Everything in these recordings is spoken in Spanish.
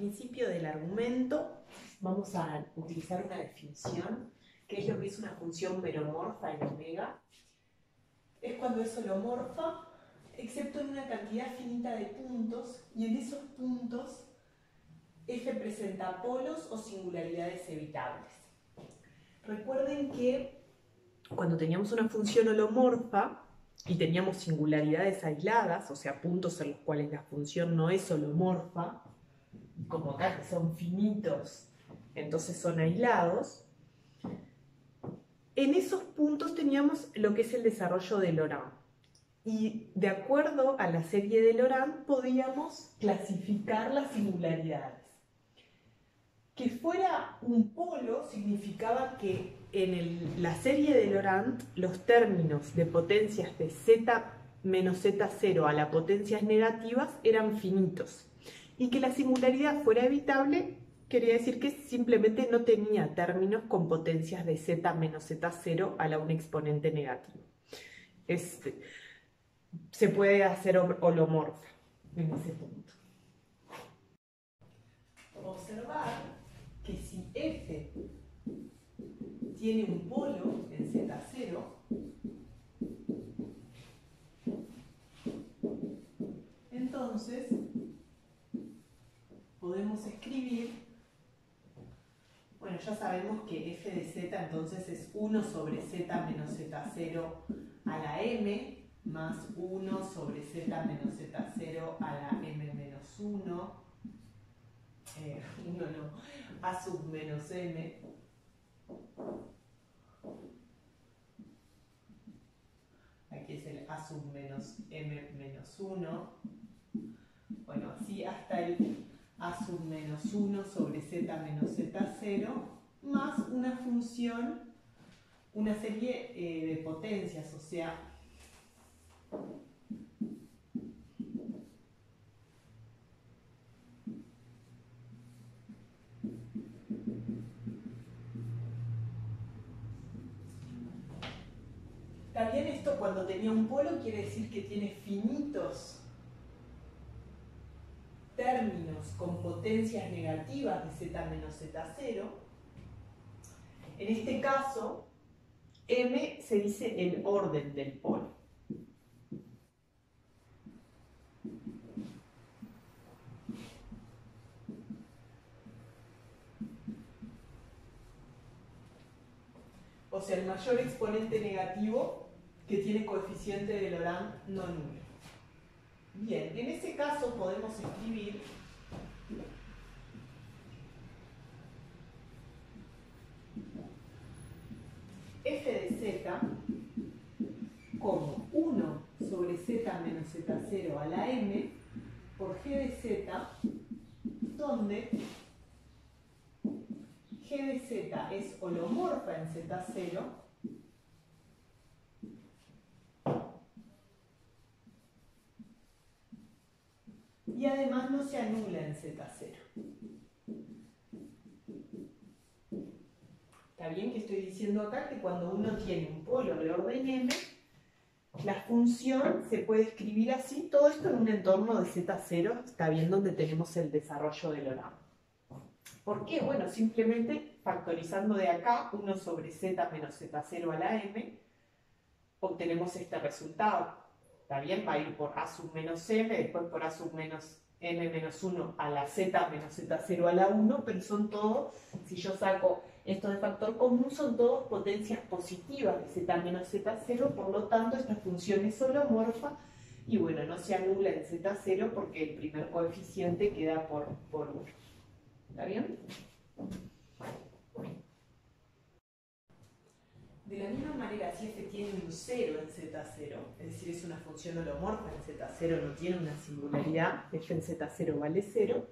principio del argumento vamos a utilizar una definición, que es lo que es una función meromorfa en omega. Es cuando es holomorfa, excepto en una cantidad finita de puntos, y en esos puntos f presenta polos o singularidades evitables. Recuerden que cuando teníamos una función holomorfa y teníamos singularidades aisladas, o sea, puntos en los cuales la función no es holomorfa, como acá que son finitos, entonces son aislados, en esos puntos teníamos lo que es el desarrollo de Laurent. Y de acuerdo a la serie de Laurent podíamos clasificar las singularidades. Que fuera un polo significaba que en la serie de Laurent los términos de potencias de z menos z0 a las potencias negativas eran finitos. Y que la singularidad fuera evitable quería decir que simplemente no tenía términos con potencias de z menos z0 a la un exponente negativo. Se puede hacer holomorfa en ese punto. Observar que si f tiene un polo en z0, entonces podemos escribir, bueno, ya sabemos que f de z entonces es 1 sobre z menos z0 a la m más 1 sobre z menos z0 a la m menos 1, a sub menos m, aquí es el a sub menos m menos 1, bueno, así hasta el a sub menos 1 sobre z menos z0 más una función, una serie de potencias, o sea, también esto cuando tenía un polo quiere decir que tiene finitos términos con potencias negativas de z menos z0. En este caso, m se dice el orden del polo. O sea, el mayor exponente negativo que tiene coeficiente de Laurent no nulo. Bien, en ese caso podemos escribir f de z como 1 sobre z menos z0 a la m por g de z, donde g de z es holomorfa en z0 y además no se anula en z0. Está bien que estoy diciendo acá que cuando uno tiene un polo de orden m, la función se puede escribir así, todo esto en un entorno de z0, está bien, donde tenemos el desarrollo de Laurent. ¿Por qué? Bueno, simplemente factorizando de acá 1 sobre z menos z0 a la m, obtenemos este resultado. ¿Está bien? Va a ir por a sub menos m, después por a sub menos m menos 1 a la z menos z0 a la 1, pero son todos, si yo saco esto de factor común, son todos potencias positivas de z menos z0, por lo tanto esta función es holomorfa y bueno, no se anula en z0 porque el primer coeficiente queda por 1. ¿Está bien? De la misma manera, si f tiene un 0 en z0, es decir, es una función holomorfa en z0, no tiene una singularidad, f en z0 vale 0,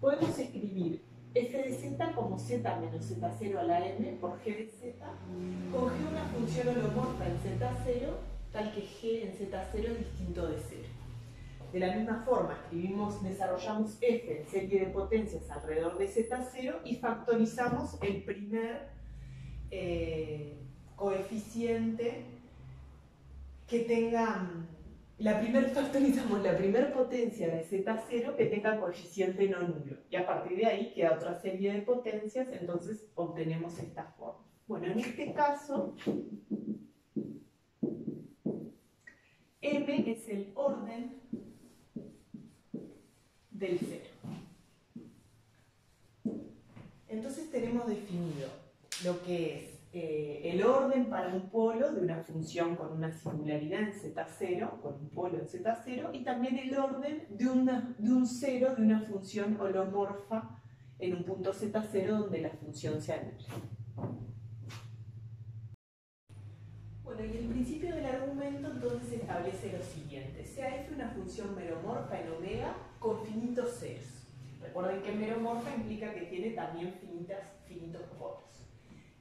podemos escribir f de z como z menos z0 a la m por g de z, con g una función holomorfa en z0, tal que g en z0 es distinto de 0. De la misma forma, desarrollamos f en serie de potencias alrededor de z0 y factorizamos el primer coeficiente que tenga factorizamos la primera potencia de Z0 que tenga coeficiente no nulo. Y a partir de ahí queda otra serie de potencias, entonces obtenemos esta forma. Bueno, en este caso, M es el orden del cero. Entonces tenemos definido lo que es el orden para un polo de una función con una singularidad en Z0, con un polo en Z0, y también el orden de un cero de una función holomorfa en un punto Z0 donde la función sea nula. Bueno, y el principio del argumento entonces establece lo siguiente. Sea f una función meromorfa en omega con finitos ceros. Recuerden que meromorfa implica que tiene también finitos polos.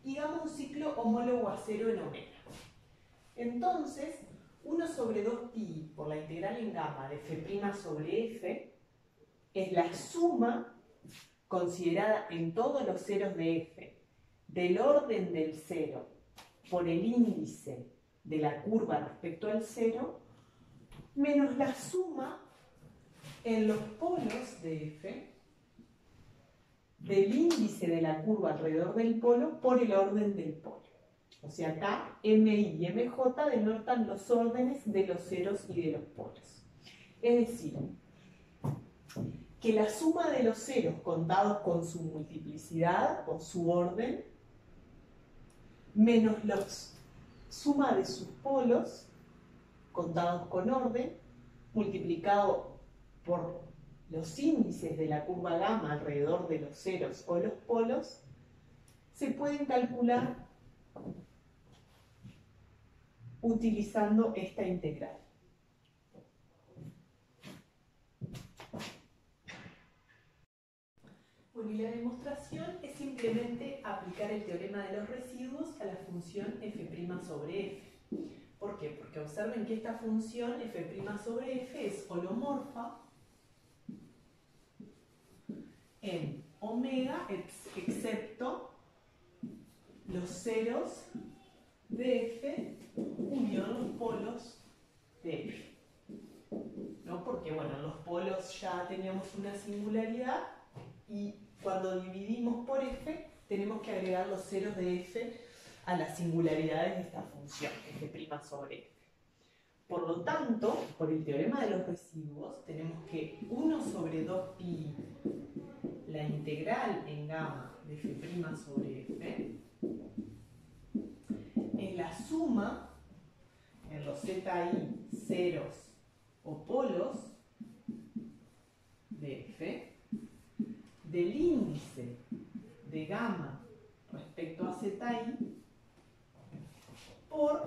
Y gamma un ciclo homólogo a cero en omega. Entonces, 1 sobre 2pi por la integral en gamma de f' sobre f es la suma considerada en todos los ceros de f del orden del cero por el índice de la curva respecto al cero menos la suma en los polos de f del índice de la curva alrededor del polo por el orden del polo. O sea, acá MI y MJ denotan los órdenes de los ceros y de los polos. Es decir, que la suma de los ceros contados con su multiplicidad o su orden menos la suma de sus polos contados con orden multiplicado por los índices de la curva gamma alrededor de los ceros o los polos se pueden calcular utilizando esta integral. Bueno, y la demostración es simplemente aplicar el teorema de los residuos a la función f' sobre f. ¿Por qué? Porque observen que esta función f' sobre f es holomorfa en omega excepto los ceros de f unión los polos de f. ¿No? Porque, bueno, los polos ya teníamos una singularidad y cuando dividimos por f tenemos que agregar los ceros de f a las singularidades de esta función, f' sobre f. Por lo tanto, por el teorema de los residuos, tenemos que 1 sobre 2pi, la integral en gamma de f' sobre f, es la suma en los zi ceros o polos de f del índice de gamma respecto a zi por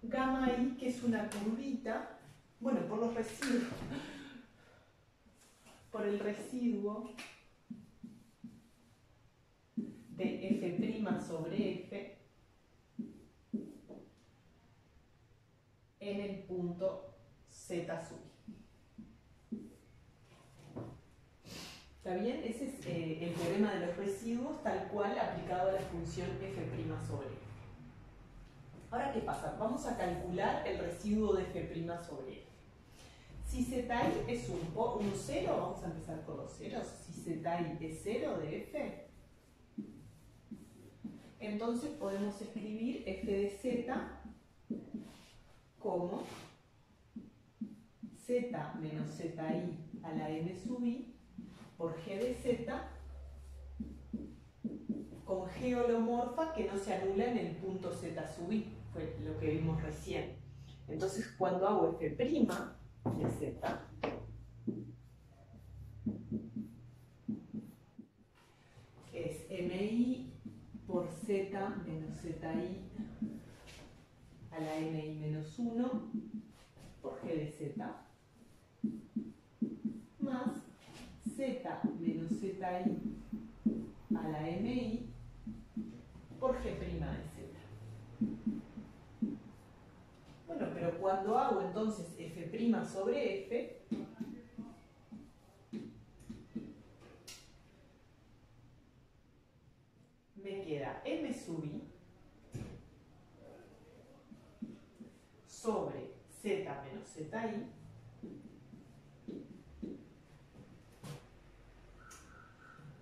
gamma i, que es una curvita, bueno, por los residuos, por el residuo de f' sobre f en el punto z sub i. ¿Está bien? Ese es el teorema de los residuos tal cual aplicado a la función f' sobre f. Ahora, ¿qué pasa? Vamos a calcular el residuo de f' sobre f. Si zi es un cero, vamos a empezar por los ceros. Si zi es 0 de f, entonces podemos escribir f de z como z menos zi a la n sub i por g de z con g holomorfa que no se anula en el punto z sub i, fue lo que vimos recién. Entonces, cuando hago f' de z, es mi por z menos zi a la mi menos 1 por g de z más z menos zi a la mi por g' de z. Bueno, pero cuando hago entonces f' sobre f, me queda m sub i sobre z menos ZI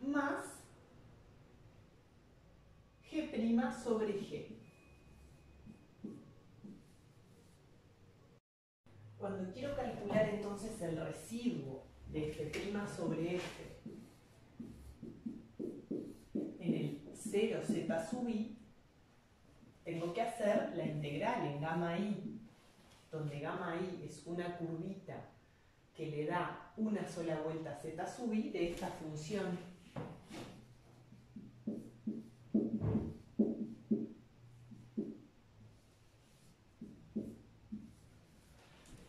más G' sobre G. Cuando quiero calcular entonces el residuo de F' sobre F en el 0z sub i, tengo que hacer la integral en gamma i, donde gamma i es una curvita que le da una sola vuelta a z sub i de esta función.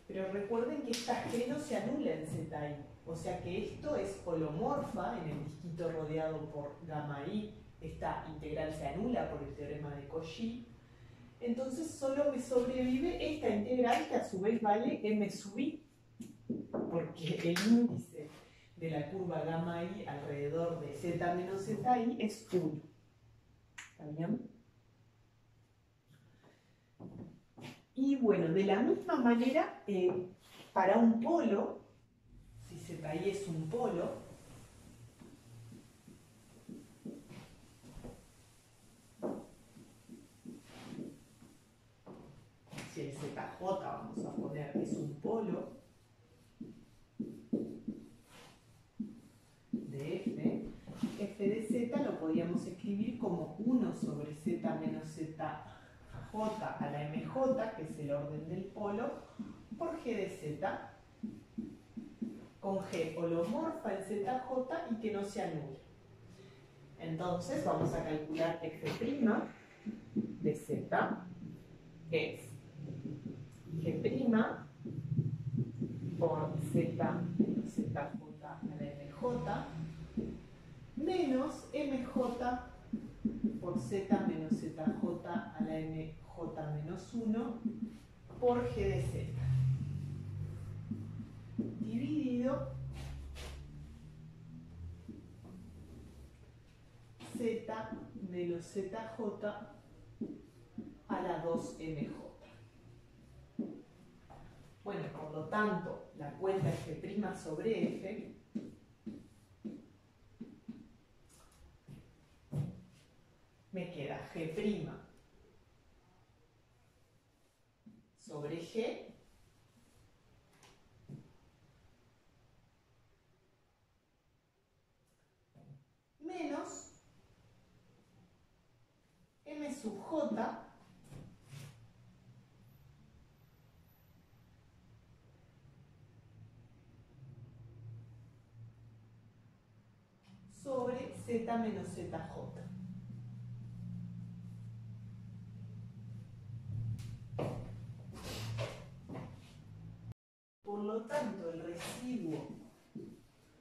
Pero recuerden que esta G no se anula en ZI, o sea que esto es holomorfa en el disquito rodeado por gamma i. Esta integral se anula por el teorema de Cauchy. Entonces solo me sobrevive esta integral que a su vez vale m sub i, porque el índice de la curva gamma i alrededor de z menos zi es 1. ¿Está bien? Y bueno, de la misma manera, para un polo, si zi es un polo, si el zj, vamos a poner, es un polo de f de z lo podríamos escribir como 1 sobre z menos zj a la mj, que es el orden del polo, por g de z, con g holomorfa en zj y que no se anule. Entonces vamos a calcular f' de z, que es g' por z menos zj a la mj, menos mj por z menos zj a la mj menos 1 por g de z, dividido z menos zj a la 2mj. Bueno, por lo tanto, la cuenta f' sobre f me queda g' sobre g menos m sub j sobre z menos zj. Por lo tanto, el residuo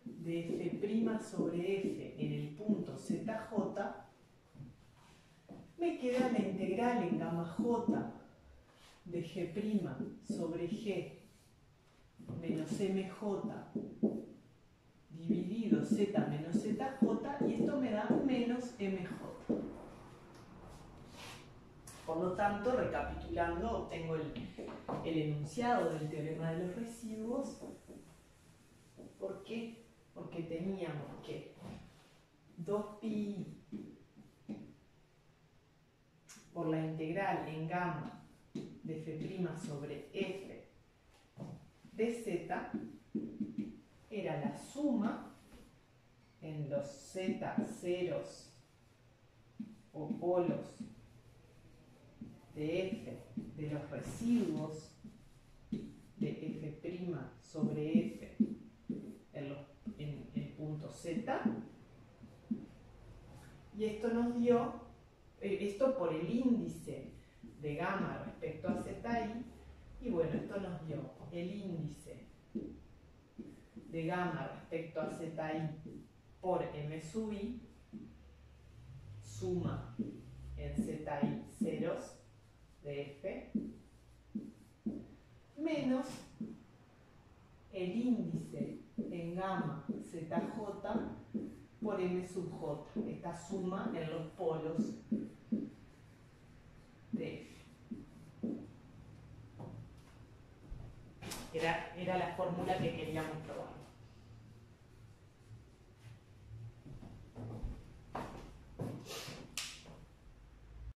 de f' sobre f en el punto zj me queda la integral en gamma j de g' sobre g menos mj dividido z menos zj, y esto me da menos mj. Por lo tanto, recapitulando, obtengo el enunciado del teorema de los residuos. ¿Por qué? Porque teníamos que 2pi por la integral en gamma de f' sobre f de z era la suma en los z ceros o polos de f de los residuos de f' sobre f en el punto z, y esto nos dio, esto por el índice de gamma respecto a zi, y bueno, esto nos dio el índice de gamma respecto a zi por m sub i, suma en zi ceros de f, menos el índice en gamma zj por m sub j, esta suma en los polos de f. Era la fórmula que queríamos probar.